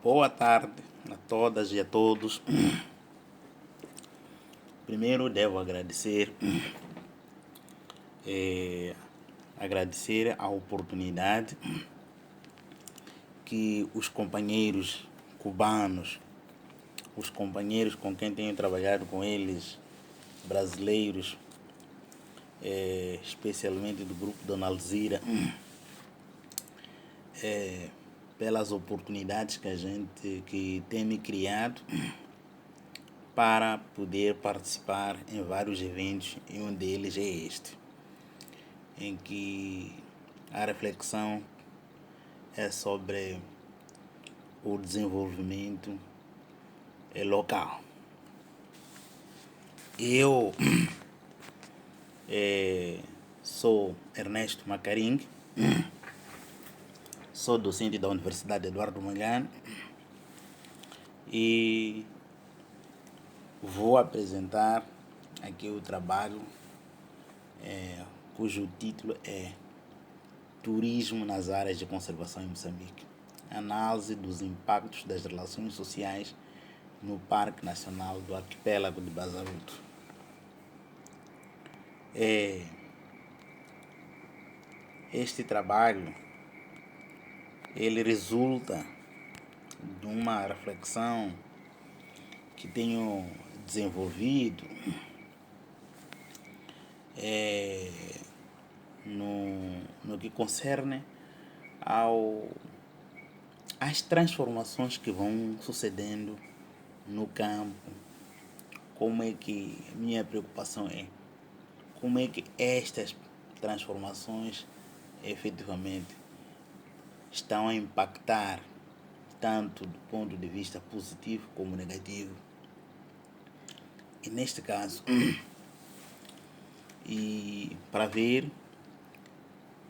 Boa tarde a todas e a todos. Primeiro devo agradecer a oportunidade que os companheiros cubanos, os companheiros com quem tenho trabalhado com eles, brasileiros, especialmente do grupo Dona Alzira, pelas oportunidades que tem me criado para poder participar em vários eventos, e um deles é este, em que a reflexão é sobre o desenvolvimento local. Eu sou Ernesto Macaring, sou docente da Universidade Eduardo Mondlane e vou apresentar aqui o trabalho cujo título é Turismo nas áreas de conservação em Moçambique. Análise dos impactos das relações sociais no Parque Nacional do Arquipélago de Bazaruto. Este trabalho ele resulta de uma reflexão que tenho desenvolvido no que concerne às transformações que vão sucedendo no campo. Como é que minha preocupação é como é que estas transformações efetivamente estão a impactar tanto do ponto de vista positivo como negativo. E neste caso, e para ver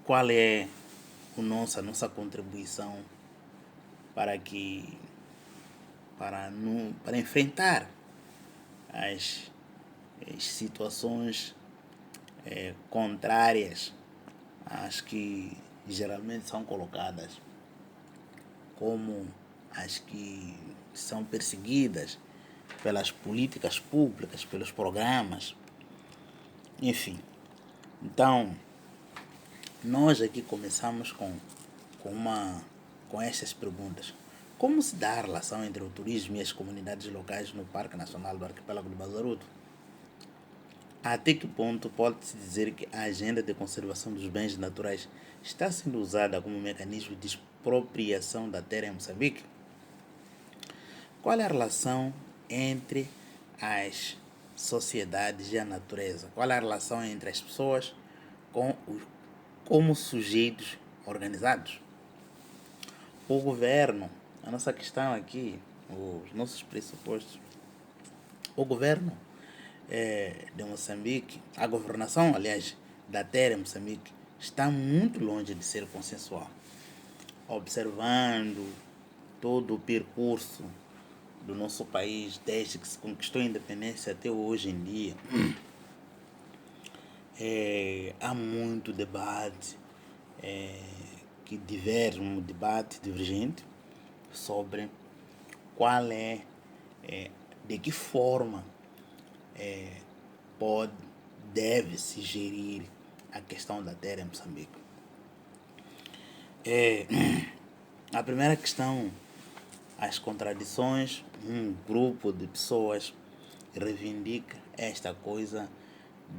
qual é a nossa contribuição para enfrentar as situações contrárias às que geralmente são colocadas como as que são perseguidas pelas políticas públicas, pelos programas, enfim. Então, nós aqui começamos com estas perguntas. Como se dá a relação entre o turismo e as comunidades locais no Parque Nacional do Arquipélago de Bazaruto? Até que ponto pode-se dizer que a agenda de conservação dos bens naturais está sendo usada como mecanismo de expropriação da terra em Moçambique? Qual é a relação entre as sociedades e a natureza? Qual é a relação entre as pessoas como sujeitos organizados? O governo, a nossa questão aqui, os nossos pressupostos, o governo de Moçambique, a governação, aliás, da terra em Moçambique, está muito longe de ser consensual. Observando todo o percurso do nosso país, desde que se conquistou a independência até hoje em dia, há muito debate, um debate divergente sobre de que forma deve-se gerir a questão da terra em Moçambique. A primeira questão, as contradições. Um grupo de pessoas reivindica esta coisa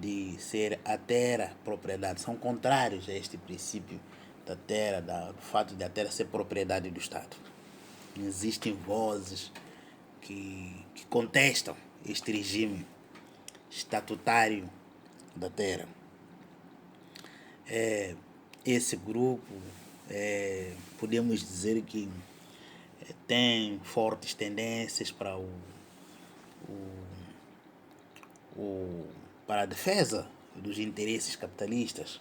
de ser a terra propriedade, são contrários a este princípio da terra, do fato de a terra ser propriedade do Estado. Existem vozes que contestam este regime estatutário da terra. Esse grupo, podemos dizer que tem fortes tendências para para a defesa dos interesses capitalistas.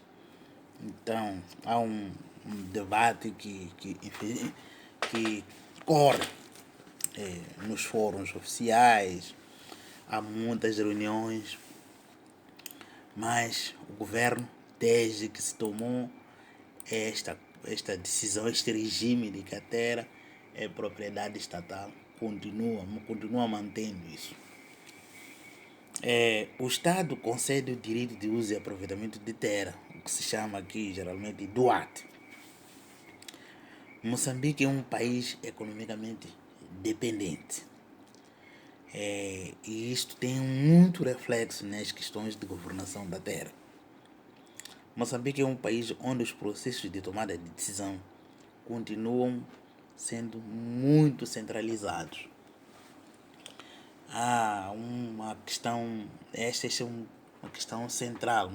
Então, há um debate que corre nos fóruns oficiais, há muitas reuniões, mas o governo, desde que se tomou esta decisão, este regime de que a terra é propriedade estatal, continua mantendo isso. O Estado concede o direito de uso e aproveitamento de terra, o que se chama aqui geralmente de doate. Moçambique é um país economicamente dependente. E isto tem muito reflexo nas questões de governação da terra. Moçambique é um país onde os processos de tomada de decisão continuam sendo muito centralizados. Há uma questão, esta é uma questão central,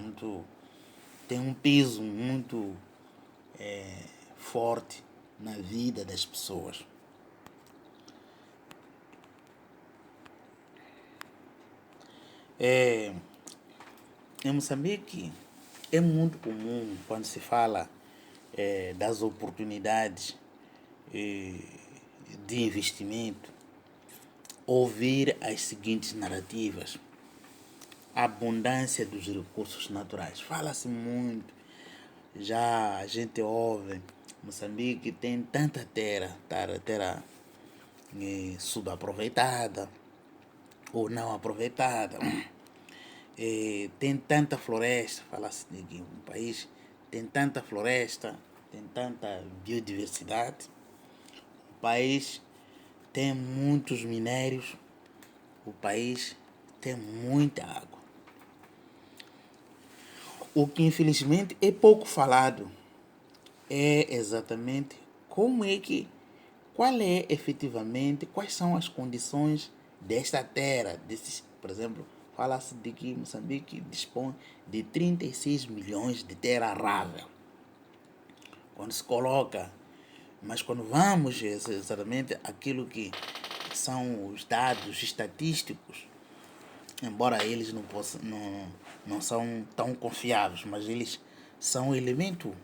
tem um peso muito forte na vida das pessoas. Em Moçambique é muito comum, quando se fala das oportunidades de investimento, ouvir as seguintes narrativas: a abundância dos recursos naturais. Fala-se muito, já a gente ouve, Moçambique tem tanta terra subaproveitada ou não aproveitada. Tem tanta floresta, fala-se que um país tem tanta floresta, tem tanta biodiversidade. O país tem muitos minérios, o país tem muita água. O que infelizmente é pouco falado é exatamente quais são as condições desta terra, por exemplo, fala-se de que Moçambique dispõe de 36 milhões de terra arável. Mas quando vamos exatamente aquilo que são os dados estatísticos, embora eles não são tão confiáveis, mas eles são um elemento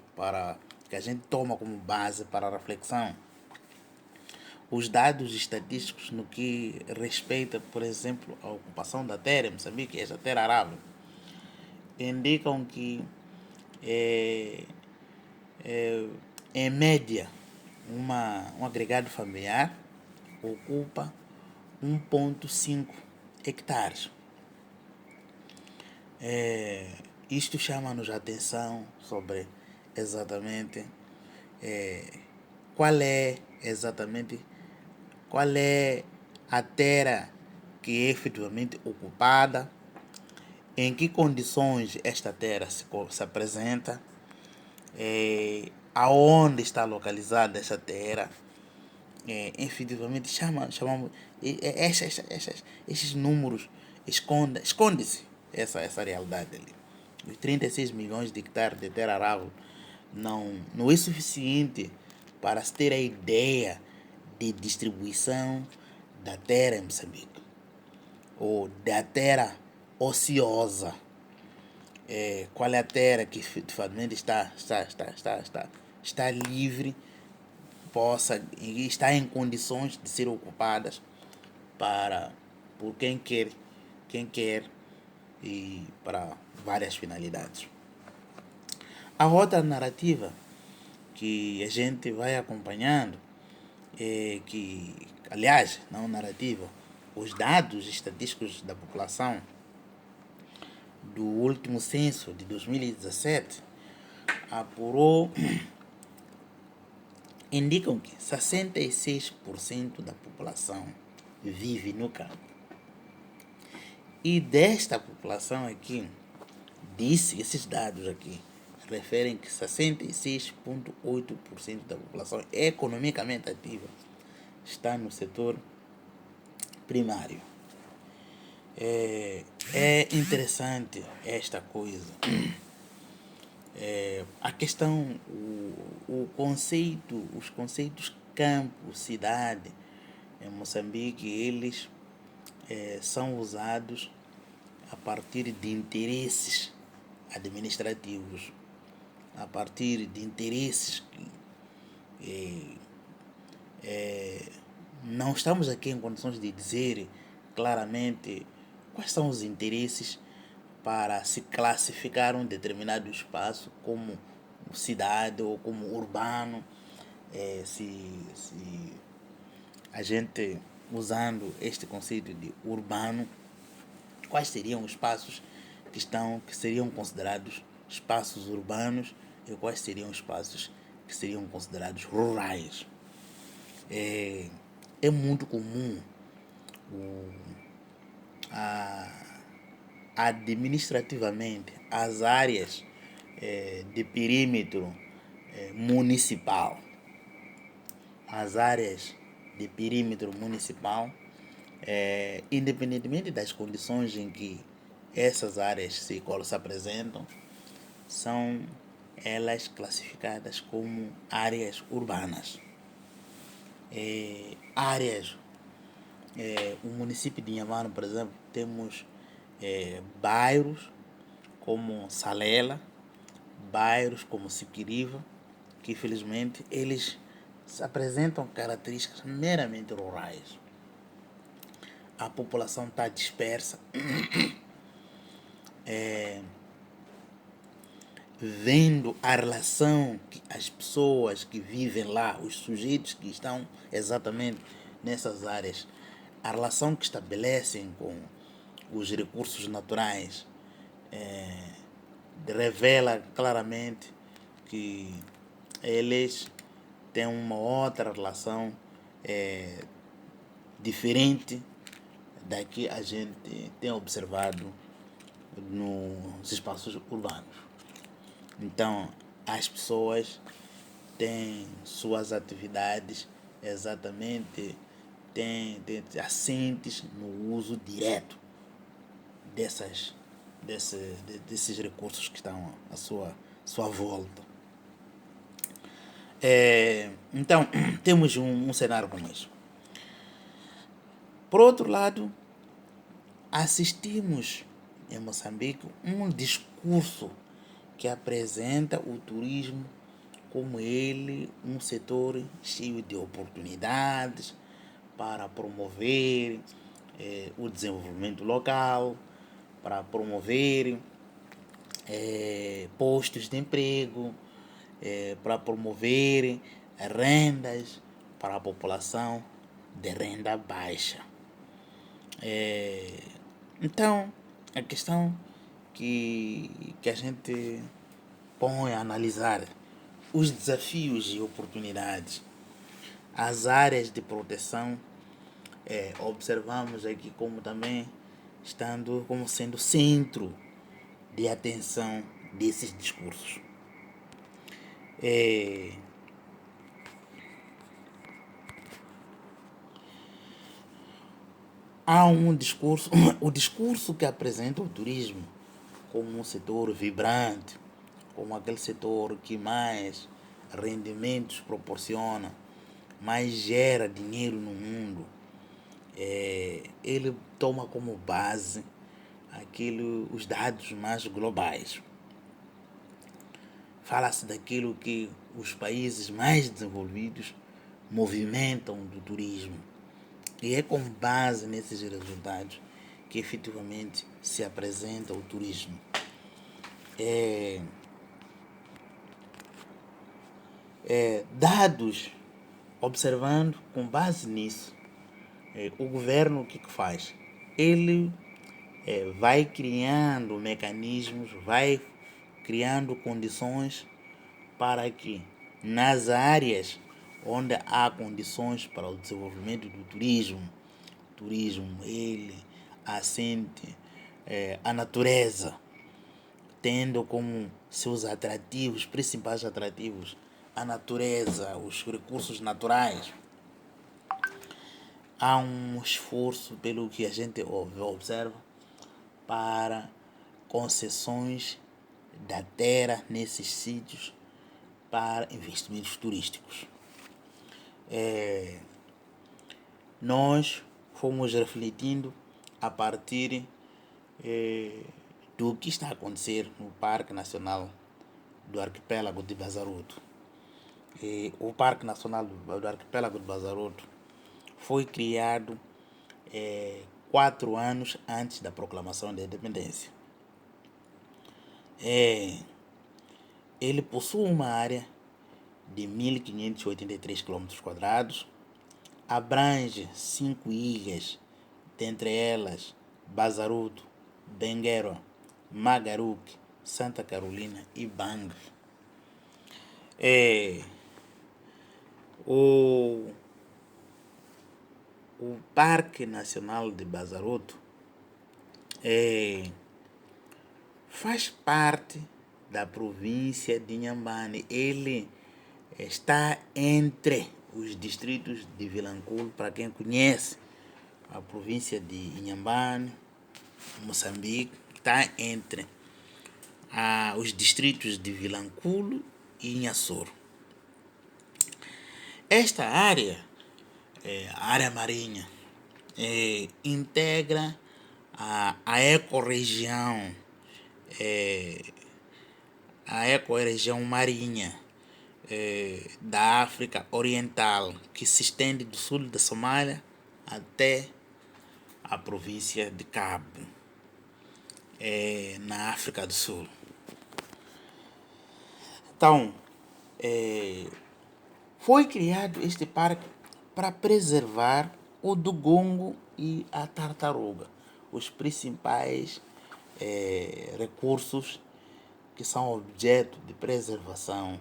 que a gente toma como base para a reflexão. Os dados estatísticos no que respeita, por exemplo, à ocupação da terra em Moçambique, essa terra arável, indicam que, em média, um agregado familiar ocupa 1,5 hectares. Isto chama-nos a atenção sobre exatamente qual é a terra que é efetivamente ocupada, em que condições esta terra se apresenta, aonde está localizada esta terra. Efetivamente chamamos esses números, esconde-se essa realidade ali. Os 36 milhões de hectares de terra arável não é suficiente para se ter a ideia de distribuição da terra em Moçambique, ou da terra ociosa. Qual é a terra que efetivamente está livre, e está em condições de ser ocupadas por quem quer e para várias finalidades. A outra narrativa que a gente vai acompanhando aliás, não narrativa, os dados estatísticos da população do último censo de 2017 indicam que 66% da população vive no campo. E desta população aqui, esses dados aqui referem que 66,8% da população economicamente ativa está no setor primário. É interessante esta coisa. A questão, os conceitos campo, cidade, em Moçambique, eles são usados a partir de interesses administrativos, a partir de interesses que não estamos aqui em condições de dizer claramente quais são os interesses para se classificar um determinado espaço como cidade ou como urbano, se a gente, usando este conceito de urbano, quais seriam os espaços que seriam considerados espaços urbanos e quais seriam os espaços que seriam considerados rurais. É muito comum administrativamente as áreas de perímetro municipal. As áreas de perímetro municipal, independentemente das condições em que essas áreas se apresentam, são elas classificadas como áreas urbanas. Áreas, o município de Inhambane, por exemplo, temos bairros como Salela, bairros como Siquiriva, que infelizmente eles apresentam características meramente rurais. A população está dispersa, vendo a relação que as pessoas que vivem lá, os sujeitos que estão exatamente nessas áreas, a relação que estabelecem com os recursos naturais, revela claramente que eles têm uma outra relação diferente da que a gente tem observado nos espaços urbanos. Então, as pessoas têm suas atividades exatamente assentes no uso direto desses recursos que estão à sua volta. Então, temos um cenário como esse. Por outro lado, assistimos em Moçambique um discurso que apresenta o turismo como ele um setor cheio de oportunidades para promover o desenvolvimento local, para promover postos de emprego, para promover rendas para a população de renda baixa. Então, a questão que a gente põe a analisar os desafios e oportunidades, as áreas de proteção, observamos aqui como também como sendo centro de atenção desses discursos. Há um discurso, o discurso que apresenta o turismo como um setor vibrante, como aquele setor que mais rendimentos proporciona, mais gera dinheiro no mundo. Ele toma como base os dados mais globais. Fala-se daquilo que os países mais desenvolvidos movimentam do turismo. E é com base nesses resultados que efetivamente se apresenta o turismo. Dados, observando com base nisso, o governo o que faz? Ele vai criando mecanismos, vai criando condições para que nas áreas onde há condições para o desenvolvimento do turismo ele assente a natureza, tendo como seus atrativos, principais atrativos, a natureza, os recursos naturais. Há um esforço, pelo que a gente observa, para concessões da terra nesses sítios para investimentos turísticos. Nós fomos refletindo a partir do que está a acontecer no Parque Nacional do Arquipélago de Bazaruto. O Parque Nacional do Arquipélago de Bazaruto foi criado 4 anos antes da proclamação da independência. Ele possui uma área de 1.583 km², abrange 5 ilhas, dentre elas Bazaruto, Benguero, Magaruque, Santa Carolina e Bang. O, o Parque Nacional de Bazaruto faz parte da província de Inhambane. Ele está entre os distritos de Vilanculo. Para quem conhece a província de Inhambane, Moçambique, está entre os distritos de Vilanculo e Inhassoro. Esta área, a área marinha, integra a ecorregião, marinha da África Oriental, que se estende do sul da Somália até a província de Cabo, na África do Sul. Então, foi criado este parque para preservar o dugongo e a tartaruga, os principais recursos que são objeto de preservação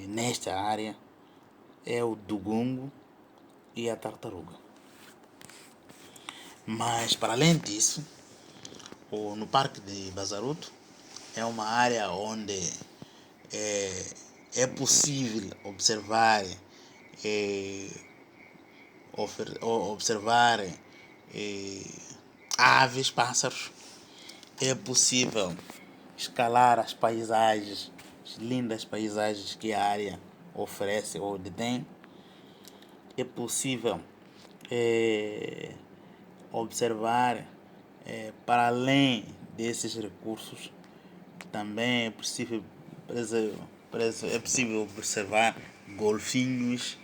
nesta área é o dugongo e a tartaruga. Mas, para além disso, no Parque de Bazaruto é uma área onde é possível observar aves, pássaros. É possível escalar as paisagens, as lindas paisagens que a área oferece ou detém. É possível observar, para além desses recursos, também é possível observar golfinhos,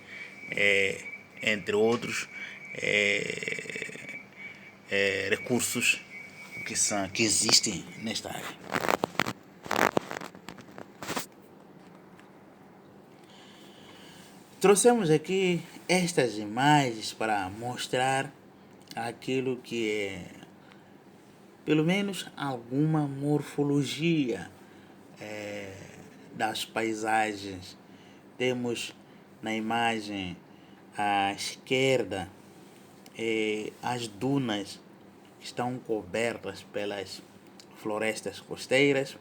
entre outros recursos que existem nesta área. Trouxemos aqui estas imagens para mostrar aquilo que é, pelo menos, alguma morfologia das paisagens. Temos na imagem à esquerda as dunas que estão cobertas pelas florestas costeiras,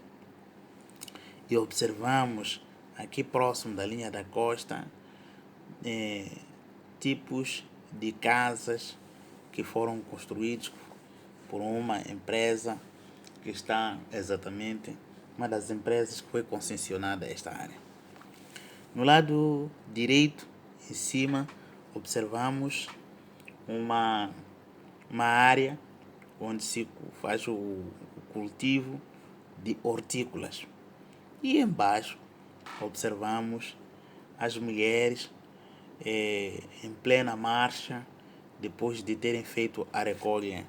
e observamos aqui próximo da linha da costa tipos de casas que foram construídos por uma empresa que está exatamente, uma das empresas que foi concessionada a esta área. No lado direito, em cima, observamos uma área onde se faz o cultivo de hortícolas. E embaixo observamos as mulheres em plena marcha, depois de terem feito a recolha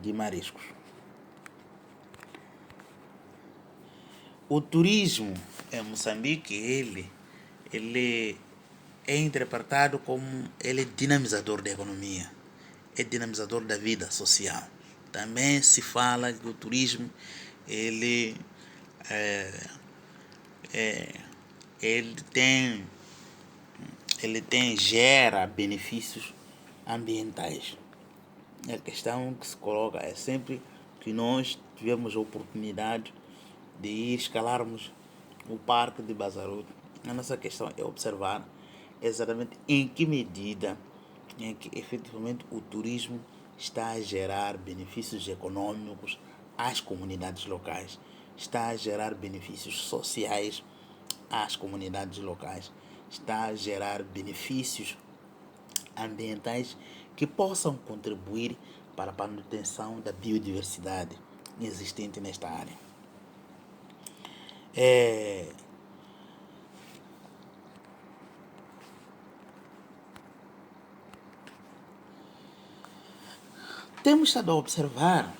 de mariscos. O turismo em Moçambique, ele é interpretado como ele é dinamizador da economia, é dinamizador da vida social. Também se fala que o turismo ele gera benefícios ambientais. A questão que se coloca é sempre que nós tivemos a oportunidade de ir escalarmos o Parque de Bazaruto. A nossa questão é observar exatamente em que medida em que efetivamente o turismo está a gerar benefícios econômicos às comunidades locais, está a gerar benefícios sociais às comunidades locais, está a gerar benefícios ambientais que possam contribuir para a manutenção da biodiversidade existente nesta área. Temos estado a observar,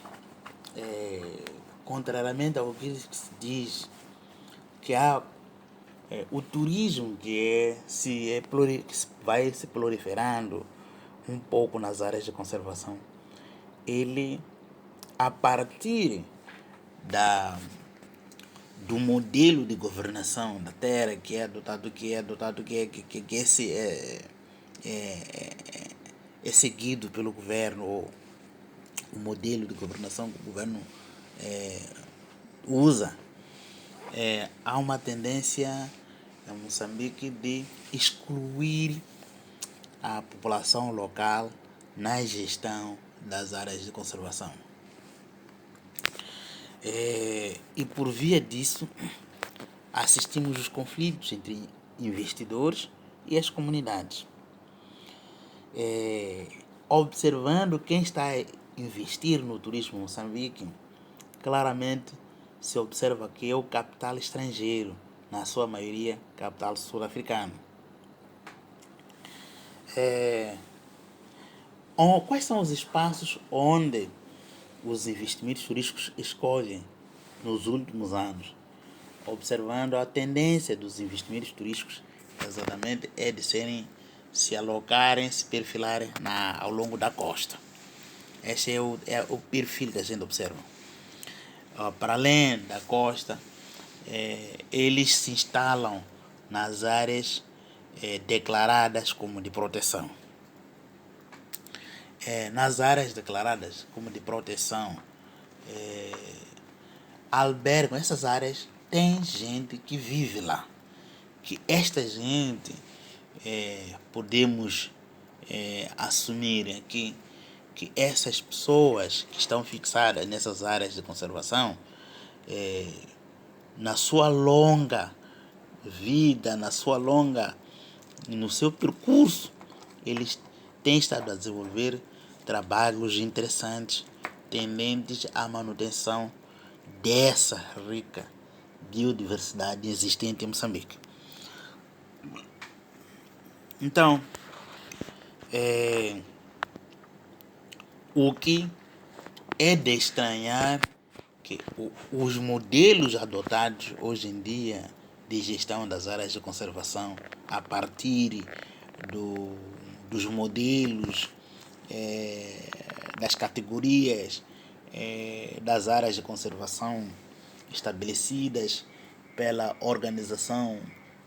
contrariamente ao que se diz, que há o turismo que vai se proliferando um pouco nas áreas de conservação, ele, a partir da, do modelo de governação da terra que esse é seguido pelo governo, ou o modelo de governação que o governo usa, há uma tendência em Moçambique de excluir a população local na gestão das áreas de conservação. E por via disso, assistimos os conflitos entre investidores e as comunidades. Observando quem está a investir no turismo em Moçambique, claramente se observa que é o capital estrangeiro, na sua maioria capital sul-africano. Quais são os espaços onde os investimentos turísticos escolhem nos últimos anos? Observando a tendência dos investimentos turísticos, exatamente, é de se alocarem, se perfilarem ao longo da costa. Esse é o perfil que a gente observa. Para além da costa, eles se instalam nas áreas declaradas como de proteção. Nas áreas declaradas como de proteção, albergam essas áreas, tem gente que vive lá. Que esta gente, podemos assumir aqui, que essas pessoas que estão fixadas nessas áreas de conservação, na sua longa vida, no seu percurso, eles têm estado a desenvolver trabalhos interessantes tendentes à manutenção dessa rica biodiversidade existente em Moçambique. Então, o que é de estranhar que os modelos adotados hoje em dia de gestão das áreas de conservação, a partir dos modelos, das categorias das áreas de conservação estabelecidas pela Organização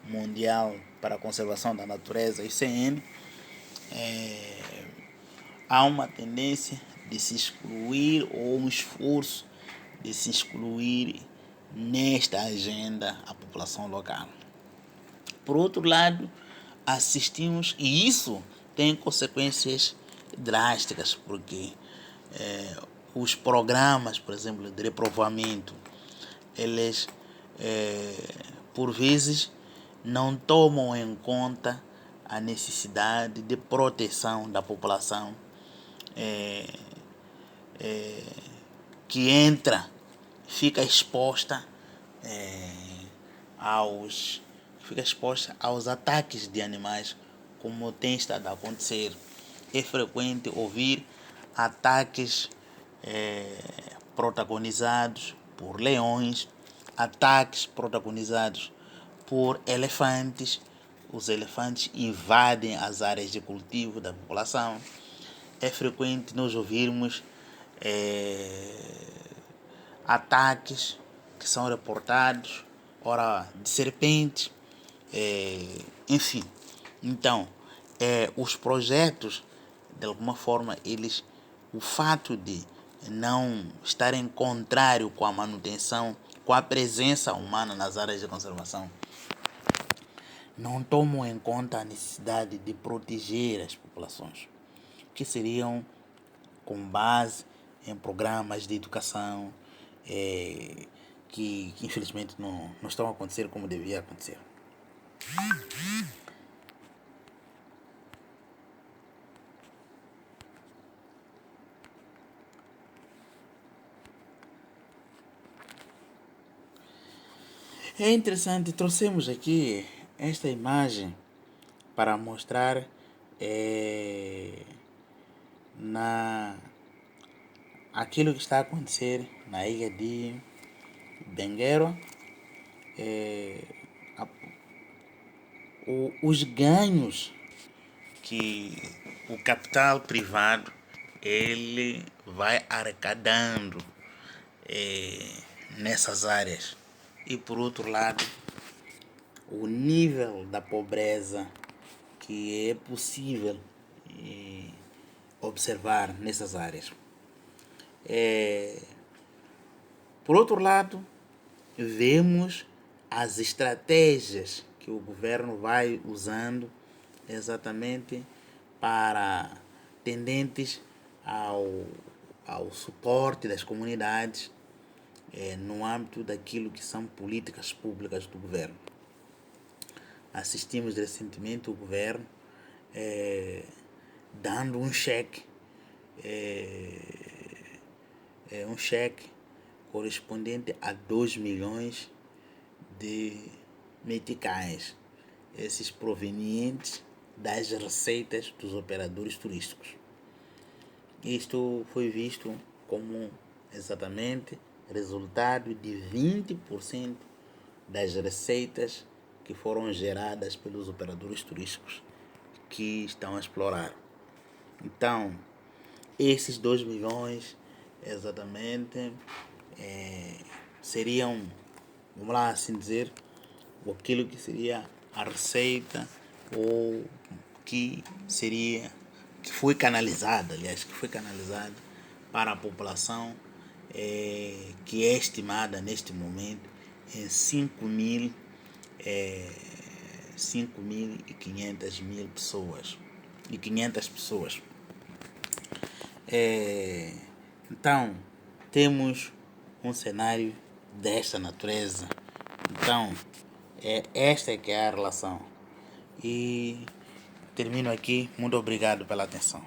Mundial para a Conservação da Natureza, ICN, há uma tendência de se excluir, ou um esforço de se excluir nesta agenda a população local. Por outro lado, assistimos, e isso tem consequências drásticas, porque os programas, por exemplo, de repovoamento, eles, por vezes, não tomam em conta a necessidade de proteção da população que entra, fica exposta aos ataques de animais, como tem estado a acontecer. É frequente ouvir ataques protagonizados por leões, ataques protagonizados por elefantes. Os elefantes invadem as áreas de cultivo da população. É frequente nós ouvirmos ataques que são reportados, ora de serpentes, enfim. Então, os projetos, de alguma forma, o fato de não estarem contrário com a manutenção, com a presença humana nas áreas de conservação, não tomam em conta a necessidade de proteger as populações, que seriam com base em programas de educação que infelizmente não estão a acontecer como devia acontecer. É interessante, trouxemos aqui esta imagem para mostrar aquilo que está a acontecer na ilha de Benguero, os ganhos que o capital privado ele vai arrecadando nessas áreas. E por outro lado, o nível da pobreza que é possível observar nessas áreas. Por outro lado, vemos as estratégias que o governo vai usando exatamente para tendentes ao suporte das comunidades no âmbito daquilo que são políticas públicas do governo. Assistimos recentemente o governo dando um cheque correspondente a 2 milhões de meticais, esses provenientes das receitas dos operadores turísticos. Isto foi visto como exatamente resultado de 20% das receitas que foram geradas pelos operadores turísticos que estão a explorar. Então, esses 2 milhões exatamente seriam, vamos lá assim dizer, aquilo que seria a receita ou que foi canalizada, para a população que é estimada neste momento em 5.500 pessoas. Então, temos um cenário desta natureza. Então, esta é que é a relação. E termino aqui. Muito obrigado pela atenção.